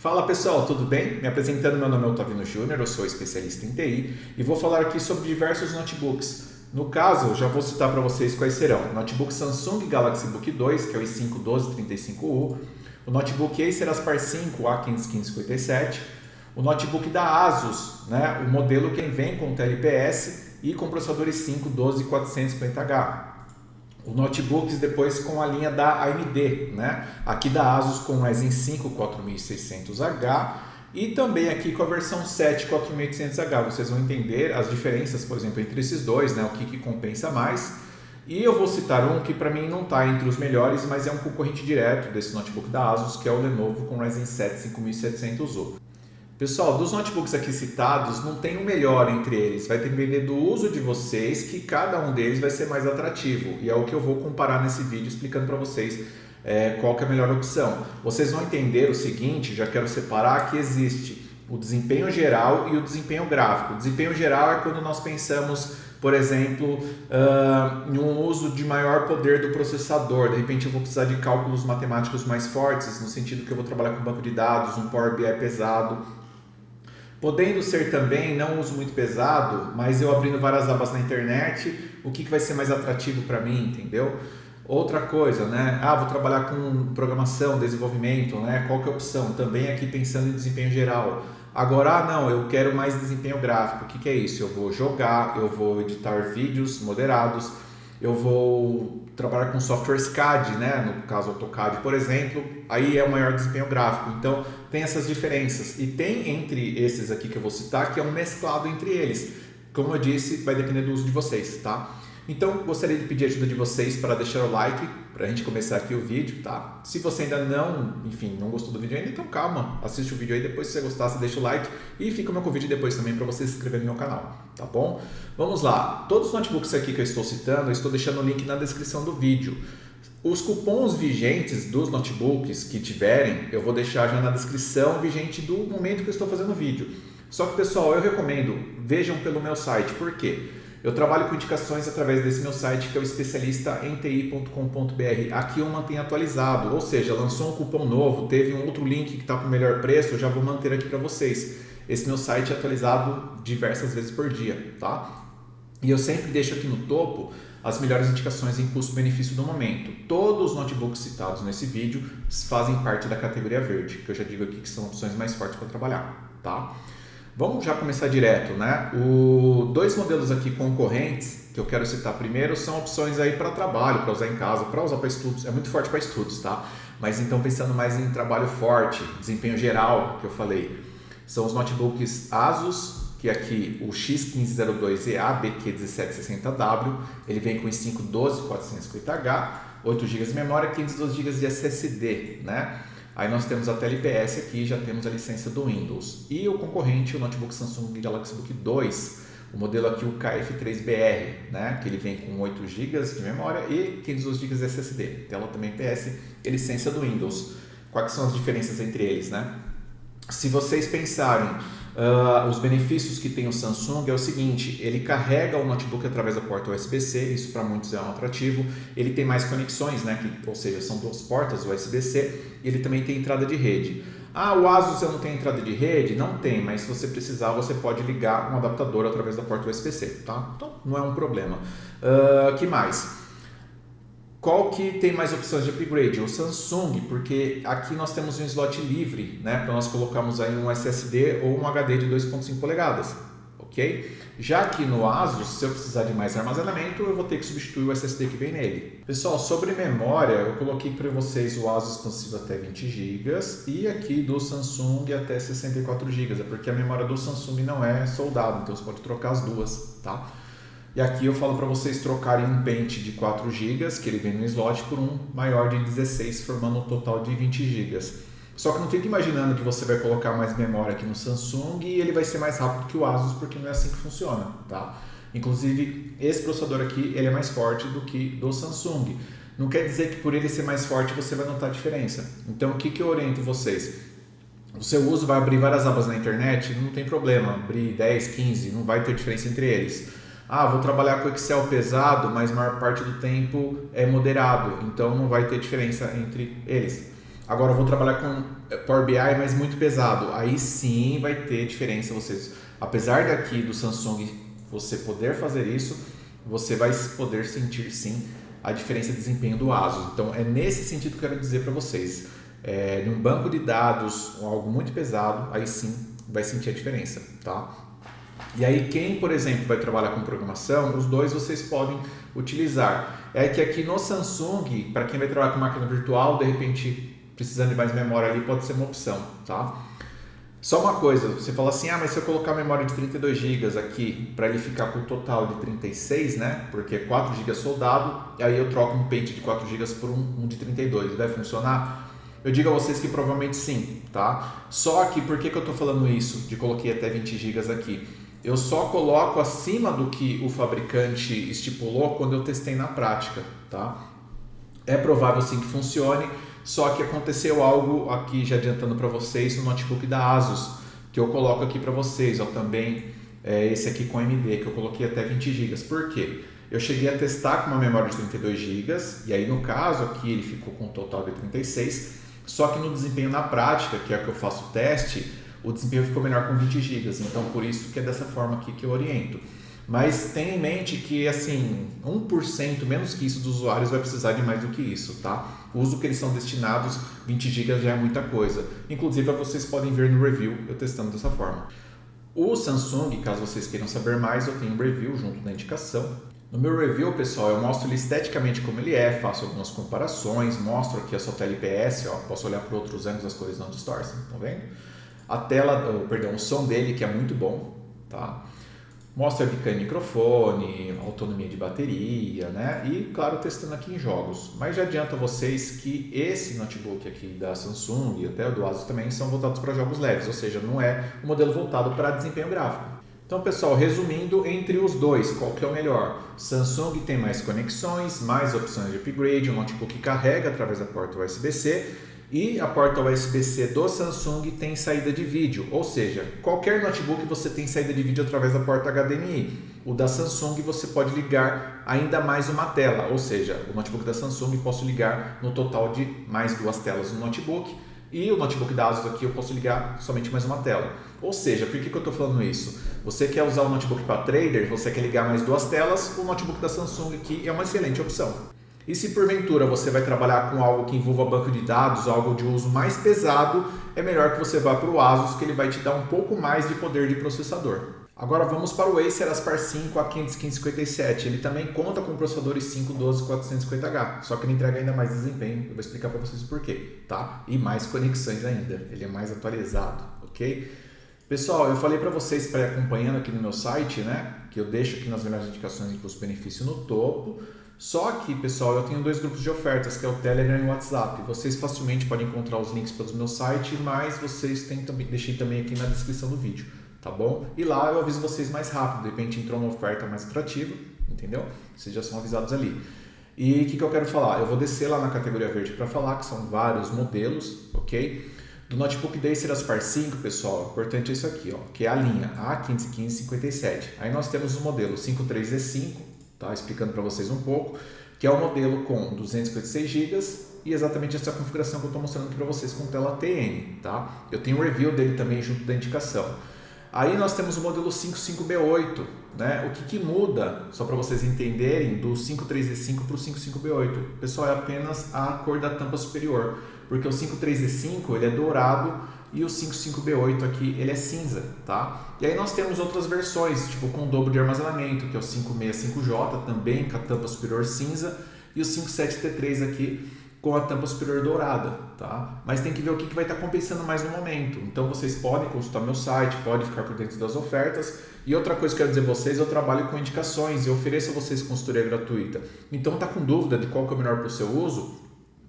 Fala pessoal, tudo bem? Me apresentando, meu nome é Otávio Júnior, eu sou especialista em TI e vou falar aqui sobre diversos notebooks. No caso, já vou citar para vocês quais serão: o notebook Samsung Galaxy Book 2, que é o i5-1235U, o notebook Acer Aspire 5 A151557, o notebook da Asus, o modelo que vem com TLPS e com processador i5-12450H. O notebooks depois com a linha da AMD, aqui da Asus com o Ryzen 5 4600H e também aqui com a versão 7 4800H. Vocês vão entender as diferenças, por exemplo, entre esses dois, o que compensa mais. E eu vou citar um que para mim não está entre os melhores, mas é um concorrente direto desse notebook da Asus, que é o Lenovo com Ryzen 7 5700U. Pessoal, dos notebooks aqui citados, não tem o melhor entre eles. Vai depender do uso de vocês, que cada um deles vai ser mais atrativo. E é o que eu vou comparar nesse vídeo, explicando para vocês qual que é a melhor opção. Vocês vão entender o seguinte, já quero separar que existe o desempenho geral e o desempenho gráfico. O desempenho geral é quando nós pensamos, por exemplo, em um uso de maior poder do processador. De repente eu vou precisar de cálculos matemáticos mais fortes, no sentido que eu vou trabalhar com banco de dados, um Power BI pesado. Podendo ser também, não uso muito pesado, mas eu abrindo várias abas na internet, o que vai ser mais atrativo para mim, entendeu? Outra coisa, vou trabalhar com programação, desenvolvimento, qual que é a opção? Também aqui pensando em desempenho geral. Agora, não, eu quero mais desempenho gráfico. O que é isso? Eu vou jogar, eu vou editar vídeos moderados, eu vou trabalhar com softwares CAD, no caso AutoCAD, por exemplo, aí é o maior desempenho gráfico. Então, tem essas diferenças. E tem entre esses aqui que eu vou citar, que é um mesclado entre eles. Como eu disse, vai depender do uso de vocês, tá? Então, gostaria de pedir a ajuda de vocês para deixar o like, para a gente começar aqui o vídeo, tá? Se você ainda não gostou do vídeo ainda, então calma, assiste o vídeo aí, depois se você gostar, você deixa o like e fica o meu convite depois também para você se inscrever no meu canal, tá bom? Vamos lá, todos os notebooks aqui que eu estou citando, eu estou deixando o link na descrição do vídeo. Os cupons vigentes dos notebooks que tiverem, eu vou deixar já na descrição vigente do momento que eu estou fazendo o vídeo. Só que pessoal, eu recomendo, vejam pelo meu site, por quê? Eu trabalho com indicações através desse meu site, que é o especialistaemti.com.br. Aqui eu mantenho atualizado, ou seja, lançou um cupom novo, teve um outro link que está com o melhor preço, eu já vou manter aqui para vocês. Esse meu site é atualizado diversas vezes por dia, tá? E eu sempre deixo aqui no topo as melhores indicações em custo-benefício do momento. Todos os notebooks citados nesse vídeo fazem parte da categoria verde, que eu já digo aqui que são opções mais fortes para trabalhar, tá? Vamos já começar direto, Dois modelos aqui concorrentes que eu quero citar primeiro são opções aí para trabalho, para usar em casa, para usar para estudos. É muito forte para estudos, tá? Mas então pensando mais em trabalho forte, desempenho geral, que eu falei, são os notebooks Asus, que aqui o X1502EA BQ1760W, ele vem com i5-12450H, 8 GB de memória, 512 GB de SSD, Aí nós temos a TLPS aqui, já temos a licença do Windows. E o concorrente, o notebook Samsung Galaxy Book 2, o modelo aqui, o KF3BR, que ele vem com 8 GB de memória e 512 GB de SSD. Tela também PS e licença do Windows. Quais são as diferenças entre eles, Se vocês pensarem, os benefícios que tem o Samsung é o seguinte: ele carrega o notebook através da porta USB-C, isso para muitos é um atrativo. Ele tem mais conexões, ou seja, são duas portas USB-C, e ele também tem entrada de rede. O Asus não tem entrada de rede? Não tem, mas se você precisar, você pode ligar um adaptador através da porta USB-C, tá? Então não é um problema. Que mais? Qual que tem mais opções de upgrade? O Samsung, porque aqui nós temos um slot livre, para nós colocarmos aí um SSD ou um HD de 2.5 polegadas, ok? Já que no Asus, se eu precisar de mais armazenamento, eu vou ter que substituir o SSD que vem nele. Pessoal, sobre memória, eu coloquei para vocês o Asus expansível até 20 GB e aqui do Samsung até 64 GB, porque a memória do Samsung não é soldada, então você pode trocar as duas, tá? E aqui eu falo para vocês trocarem um pente de 4 GB, que ele vem no slot, por um maior de 16, formando um total de 20 GB. Só que não fique imaginando que você vai colocar mais memória aqui no Samsung e ele vai ser mais rápido que o Asus, porque não é assim que funciona, tá? Inclusive, esse processador aqui, ele é mais forte do que do Samsung. Não quer dizer que por ele ser mais forte você vai notar a diferença. Então, o que eu oriento vocês? O seu uso vai abrir várias abas na internet, não tem problema, abrir 10, 15, não vai ter diferença entre eles. Vou trabalhar com Excel pesado, mas a maior parte do tempo é moderado, então não vai ter diferença entre eles. Agora eu vou trabalhar com Power BI, mas muito pesado. Aí sim vai ter diferença vocês. Apesar daqui do Samsung você poder fazer isso, você vai poder sentir sim a diferença de desempenho do ASUS. Então é nesse sentido que eu quero dizer para vocês. Num banco de dados, algo muito pesado, aí sim vai sentir a diferença, tá? E aí quem, por exemplo, vai trabalhar com programação, os dois vocês podem utilizar. É que aqui no Samsung, para quem vai trabalhar com máquina virtual, de repente precisando de mais memória ali, pode ser uma opção, tá? Só uma coisa, você fala assim, mas se eu colocar a memória de 32 GB aqui, para ele ficar com o total de 36, né? Porque 4 GB soldado, aí eu troco um pente de 4 GB por um de 32, vai funcionar? Eu digo a vocês que provavelmente sim, tá? Só que, por que eu estou falando isso, de coloquei até 20 GB aqui? Eu só coloco acima do que o fabricante estipulou quando eu testei na prática, tá? É provável sim que funcione, só que aconteceu algo aqui, já adiantando para vocês, no notebook da ASUS, que eu coloco aqui para vocês, ó, também esse aqui com AMD, que eu coloquei até 20 GB. Por quê? Eu cheguei a testar com uma memória de 32 GB, e aí no caso aqui ele ficou com um total de 36, só que no desempenho na prática, que é o que eu faço o teste, o desempenho ficou melhor com 20 GB, então por isso que é dessa forma aqui que eu oriento. Mas tenha em mente que assim, 1% menos que isso dos usuários vai precisar de mais do que isso, tá? O uso que eles são destinados, 20 GB já é muita coisa. Inclusive vocês podem ver no review eu testando dessa forma. O Samsung, caso vocês queiram saber mais, eu tenho um review junto na indicação. No meu review, pessoal, eu mostro ele esteticamente como ele é, faço algumas comparações, mostro aqui a sua tela IPS, ó, posso olhar por outros ângulos, as cores não distorcem, estão vendo? A tela, o som dele que é muito bom, tá? Mostra webcam e microfone, autonomia de bateria, né? E claro, testando aqui em jogos. Mas já adianto a vocês que esse notebook aqui da Samsung e até o do Asus também são voltados para jogos leves, ou seja, não é um modelo voltado para desempenho gráfico. Então, pessoal, resumindo, entre os dois, qual que é o melhor? Samsung tem mais conexões, mais opções de upgrade, o notebook carrega através da porta USB-C e a porta USB-C do Samsung tem saída de vídeo, ou seja, qualquer notebook você tem saída de vídeo através da porta HDMI. O da Samsung você pode ligar ainda mais uma tela, ou seja, o notebook da Samsung eu posso ligar no total de mais 2 telas no notebook. E o notebook da ASUS aqui eu posso ligar somente mais uma tela. Ou seja, por que eu estou falando isso? Você quer usar o notebook para trader, você quer ligar mais 2 telas, o notebook da Samsung aqui é uma excelente opção. E se porventura você vai trabalhar com algo que envolva banco de dados, algo de uso mais pesado, é melhor que você vá para o ASUS, que ele vai te dar um pouco mais de poder de processador. Agora vamos para o Acer Aspar 5 A500-557. Ele também conta com processadores 512-450H, só que ele entrega ainda mais desempenho. Eu vou explicar para vocês o porquê, tá? E mais conexões ainda. Ele é mais atualizado, ok? Pessoal, eu falei para vocês para ir acompanhando aqui no meu site, né? Que eu deixo aqui nas melhores indicações de custo-benefício no topo. Só que, pessoal, eu tenho 2 grupos de ofertas, que é o Telegram e o WhatsApp. Vocês facilmente podem encontrar os links pelo meu site, mas vocês deixei também aqui na descrição do vídeo. Tá bom? E lá eu aviso vocês mais rápido, de repente entrou uma oferta mais atrativa, entendeu? Vocês já são avisados ali. E o que eu quero falar? Eu vou descer lá na categoria verde para falar, que são vários modelos, ok? Do notebook da Acer Aspar 5, pessoal, o importante é isso aqui, ó, que é a linha A515-57. Aí nós temos o modelo 53E5, tá? Explicando para vocês um pouco, que é o modelo com 256 GB e exatamente essa configuração que eu estou mostrando aqui para vocês com tela TN, tá? Eu tenho um review dele também junto da indicação. Aí nós temos o modelo 55B8, né? O que muda, só para vocês entenderem, do 53E5 para o 55B8? Pessoal, é apenas a cor da tampa superior, porque o 53E5 ele é dourado e o 55B8 aqui ele é cinza, tá? E aí nós temos outras versões, tipo com dobro de armazenamento, que é o 565J, também com a tampa superior cinza, e o 57T3 aqui com a tampa superior dourada, tá? Mas tem que ver o que vai estar compensando mais no momento. Então vocês podem consultar meu site, podem ficar por dentro das ofertas. E outra coisa que eu quero dizer a vocês, eu trabalho com indicações e ofereço a vocês consultoria gratuita. Então tá com dúvida de qual que é o melhor para o seu uso?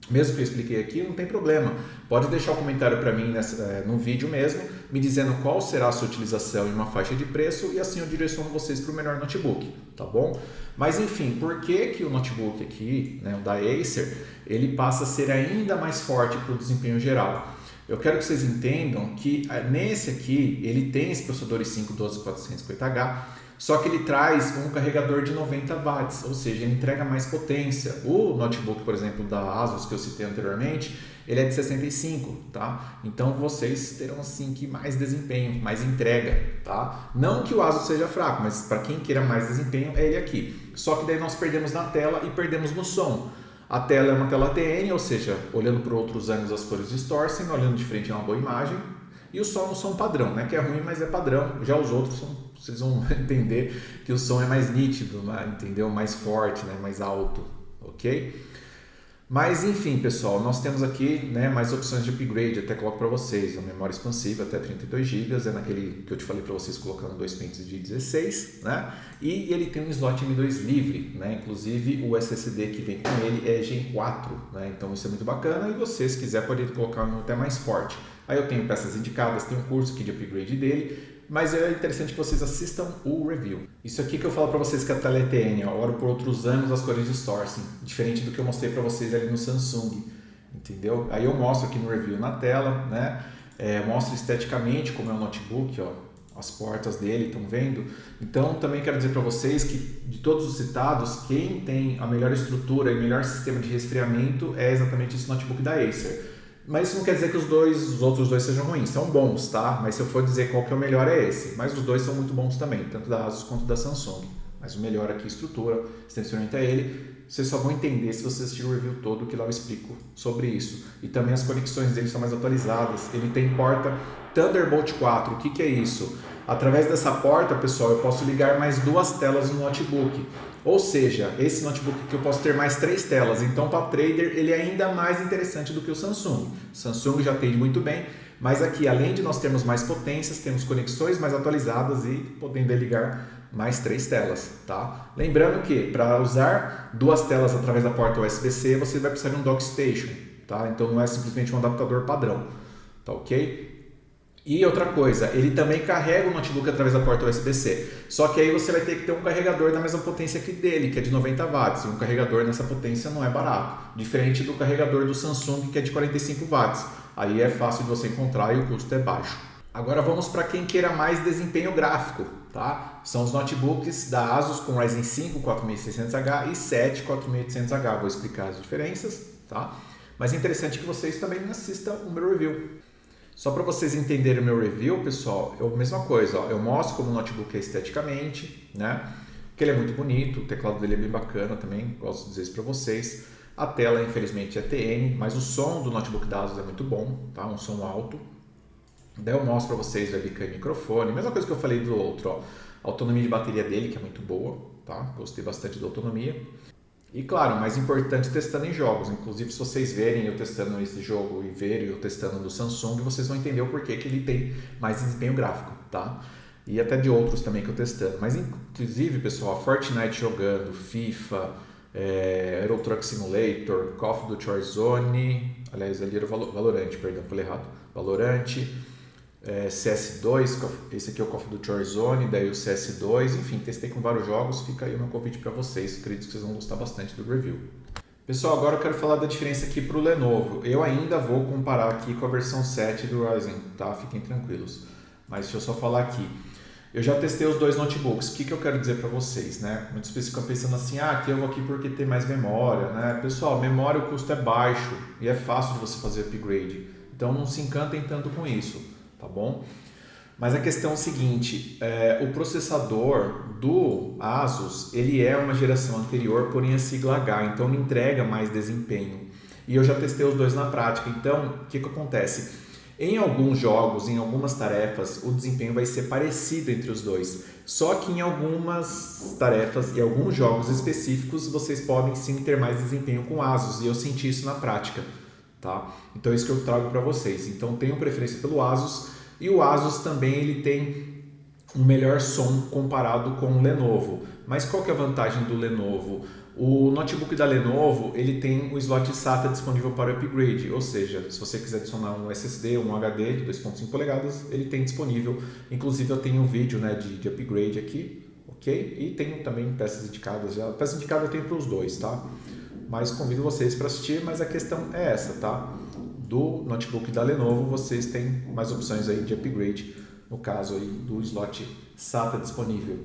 Mesmo que eu expliquei aqui, não tem problema. Pode deixar um comentário para mim no vídeo mesmo, me dizendo qual será a sua utilização em uma faixa de preço e assim eu direciono vocês para o melhor notebook, tá bom? Mas enfim, por que o notebook aqui, né, o da Acer, ele passa a ser ainda mais forte para o desempenho geral? Eu quero que vocês entendam que nesse aqui, ele tem esse processador i5 12450H, só que ele traz um carregador de 90 watts, ou seja, ele entrega mais potência. O notebook, por exemplo, da ASUS que eu citei anteriormente, ele é de 65, tá? Então vocês terão assim que mais desempenho, mais entrega, tá? Não que o Asus seja fraco, mas para quem queira mais desempenho é ele aqui. Só que daí nós perdemos na tela e perdemos no som. A tela é uma tela TN, ou seja, olhando por outros ângulos as cores distorcem, olhando de frente é uma boa imagem. E o som é um som padrão, né? Que é ruim, mas é padrão. Já os outros, vocês vão entender que o som é mais nítido, né? Entendeu? Mais forte, né? Mais alto, ok? Mas enfim, pessoal, nós temos aqui, né, mais opções de upgrade, até coloco para vocês, a memória expansiva até 32 GB, é naquele que eu te falei para vocês colocando 2 pentes de 16, né? E ele tem um slot M2 livre, né? Inclusive o SSD que vem com ele é Gen 4, né? Então isso é muito bacana e você, se quiser, pode colocar um até mais forte. Aí eu tenho peças indicadas, tem um curso aqui de upgrade dele, mas é interessante que vocês assistam o review. Isso aqui que eu falo para vocês que a tela é TN, ó, olho por outros ângulos as cores distorcem, diferente do que eu mostrei para vocês ali no Samsung, entendeu? Aí eu mostro aqui no review na tela, né? Mostro esteticamente como é o notebook, ó, as portas dele, estão vendo? Então também quero dizer para vocês que de todos os citados, quem tem a melhor estrutura e melhor sistema de resfriamento é exatamente esse notebook da Acer. Mas isso não quer dizer que os outros dois sejam ruins, são bons, tá? Mas se eu for dizer qual que é o melhor é esse. Mas os dois são muito bons também, tanto da Asus quanto da Samsung. Mas o melhor aqui, estrutura, extensionamento é ele. Vocês só vão entender se vocês assistirem o review todo, que lá eu explico sobre isso. E também as conexões dele são mais atualizadas. Ele tem porta Thunderbolt 4. O que é isso? Através dessa porta, pessoal, eu posso ligar mais 2 telas no notebook. Ou seja, esse notebook aqui eu posso ter mais 3 telas. Então, para trader, ele é ainda mais interessante do que o Samsung. Samsung já atende muito bem, mas aqui, além de nós termos mais potências, temos conexões mais atualizadas e podendo ligar mais 3 telas, tá? Lembrando que para usar 2 telas através da porta USB-C, você vai precisar de um dock station, tá? Então não é simplesmente um adaptador padrão, tá ok? E outra coisa, ele também carrega o notebook através da porta USB-C, só que aí você vai ter que ter um carregador da mesma potência que dele, que é de 90 watts, e um carregador nessa potência não é barato, diferente do carregador do Samsung, que é de 45 watts, aí é fácil de você encontrar e o custo é baixo. Agora vamos para quem queira mais desempenho gráfico, tá? São os notebooks da Asus com Ryzen 5 4600H e 7 4800H, vou explicar as diferenças, tá? Mas é interessante que vocês também assistam o meu review. Só para vocês entenderem o meu review, pessoal, é a mesma coisa, ó, eu mostro como o notebook é esteticamente, né? Que ele é muito bonito, o teclado dele é bem bacana também, gosto de dizer isso para vocês. A tela, infelizmente, é TN, mas o som do notebook da Asus é muito bom, tá? Um som alto. Daí eu mostro para vocês webcam e microfone, mesma coisa que eu falei do outro, ó. A autonomia de bateria dele, que é muito boa, tá? Gostei bastante da autonomia. E claro, mais importante, testando em jogos. Inclusive, se vocês verem eu testando esse jogo e verem eu testando no Samsung, vocês vão entender o porquê que ele tem mais desempenho gráfico, tá? E até de outros também que eu testando. Mas inclusive, pessoal, Fortnite jogando, FIFA, Euro Truck Simulator, Call of Duty Warzone, aliás, ali era o Valorant, perdão, falei errado. Valorant, CS2, esse aqui é o Call of Duty Warzone, daí o CS2, enfim, testei com vários jogos, fica aí o meu convite para vocês, acredito que vocês vão gostar bastante do review. Pessoal, agora eu quero falar da diferença aqui para o Lenovo. Eu ainda vou comparar aqui com a versão 7 do Ryzen, tá? Fiquem tranquilos. Mas deixa eu só falar aqui. Eu já testei os dois notebooks. O que eu quero dizer para vocês, né? Muitas pessoas ficam pensando assim, aqui eu vou aqui porque tem mais memória, né? Pessoal, memória o custo é baixo e é fácil de você fazer upgrade. Então não se encantem tanto com isso, tá bom? Mas a questão é o seguinte, o processador do Asus, ele é uma geração anterior, porém a sigla H, então ele entrega mais desempenho. E eu já testei os dois na prática, então o que acontece? Em alguns jogos, em algumas tarefas, o desempenho vai ser parecido entre os dois. Só que em algumas tarefas e alguns jogos específicos, vocês podem sim ter mais desempenho com o Asus, e eu senti isso na prática, tá? Então é isso que eu trago para vocês. Então tenho preferência pelo Asus. E o Asus também ele tem um melhor som comparado com o Lenovo. Mas qual que é a vantagem do Lenovo? O notebook da Lenovo ele tem o slot SATA disponível para upgrade, ou seja, se você quiser adicionar um SSD, um HD de 2.5 polegadas, ele tem disponível. Inclusive eu tenho um vídeo, né, de upgrade aqui, ok? E tenho também peças indicadas. A peça indicada eu tenho para os dois, tá? Mas convido vocês para assistir, mas a questão é essa, tá? Do notebook da Lenovo, vocês têm mais opções aí de upgrade, no caso aí do slot SATA disponível.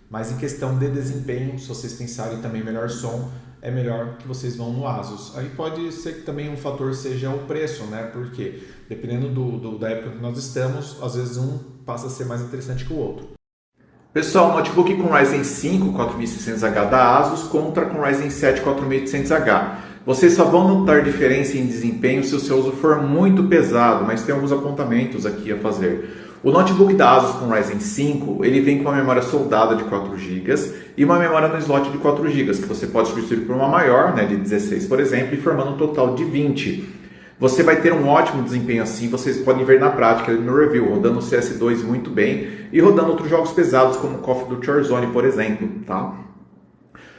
Mas em questão de desempenho, se vocês pensarem também melhor som, é melhor que vocês vão no Asus. Aí pode ser que também um fator seja o preço, né? Porque dependendo da época que nós estamos, às vezes um passa a ser mais interessante que o outro. Pessoal, notebook com Ryzen 5 4600H da Asus contra com Ryzen 7 4800H. Vocês só vão notar diferença em desempenho se o seu uso for muito pesado, mas tem alguns apontamentos aqui a fazer. O notebook da Asus com Ryzen 5, ele vem com uma memória soldada de 4 GB e uma memória no slot de 4 GB, que você pode substituir por uma maior, né, de 16, por exemplo, e formando um total de 20. Você vai ter um ótimo desempenho assim, vocês podem ver na prática no meu review, rodando o CS2 muito bem e rodando outros jogos pesados como o Call of Duty Warzone, por exemplo, tá?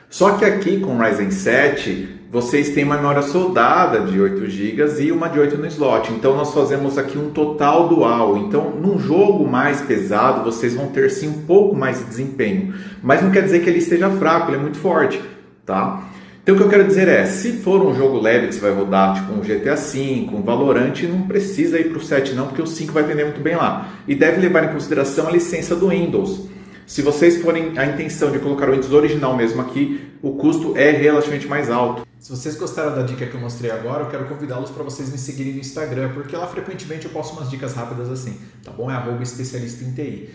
Só que aqui com o Ryzen 7, vocês têm uma memória soldada de 8 GB e uma de 8 no slot. Então nós fazemos aqui um total dual. Então num jogo mais pesado, vocês vão ter sim um pouco mais de desempenho. Mas não quer dizer que ele esteja fraco, ele é muito forte, tá? Então o que eu quero dizer é, se for um jogo leve que você vai rodar, tipo um GTA V, um Valorant, não precisa ir para o 7 não, porque o 5 vai atender muito bem lá. E deve levar em consideração a licença do Windows. Se vocês forem a intenção de colocar o Windows original mesmo aqui, o custo é relativamente mais alto. Se vocês gostaram da dica que eu mostrei agora, eu quero convidá-los para vocês me seguirem no Instagram, porque lá frequentemente eu posto umas dicas rápidas assim, tá bom? É @especialista em TI.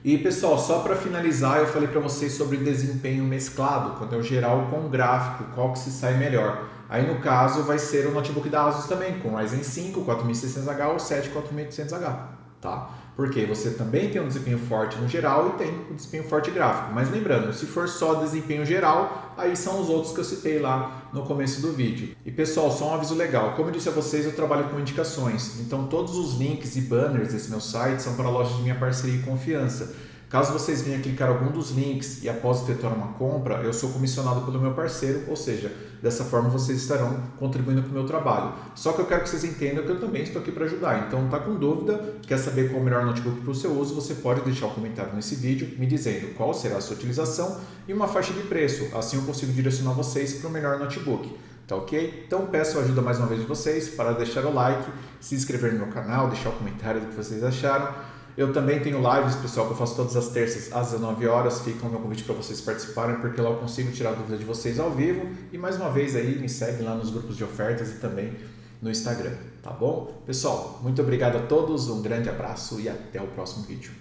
E pessoal, só para finalizar, eu falei para vocês sobre desempenho mesclado, quando é o geral com o gráfico, qual que se sai melhor. Aí no caso vai ser o notebook da Asus também, com Ryzen 5 4600H ou 7 4800H, tá? Porque você também tem um desempenho forte no geral e tem um desempenho forte gráfico. Mas lembrando, se for só desempenho geral, aí são os outros que eu citei lá no começo do vídeo. E pessoal, só um aviso legal. Como eu disse a vocês, eu trabalho com indicações. Então todos os links e banners desse meu site são para lojas de minha parceria e confiança. Caso vocês venham clicar algum dos links e após efetuar uma compra, eu sou comissionado pelo meu parceiro, ou seja, dessa forma vocês estarão contribuindo para o meu trabalho. Só que eu quero que vocês entendam que eu também estou aqui para ajudar. Então, tá com dúvida, quer saber qual é o melhor notebook para o seu uso, você pode deixar um comentário nesse vídeo me dizendo qual será a sua utilização e uma faixa de preço. Assim eu consigo direcionar vocês para o melhor notebook. Tá ok? Então peço a ajuda mais uma vez de vocês para deixar o like, se inscrever no meu canal, deixar o comentário do que vocês acharam. Eu também tenho lives, pessoal, que eu faço todas as terças às 19 horas. Fica o meu convite para vocês participarem, porque lá eu consigo tirar dúvidas de vocês ao vivo. E mais uma vez aí, me segue lá nos grupos de ofertas e também no Instagram, tá bom? Pessoal, muito obrigado a todos, um grande abraço e até o próximo vídeo.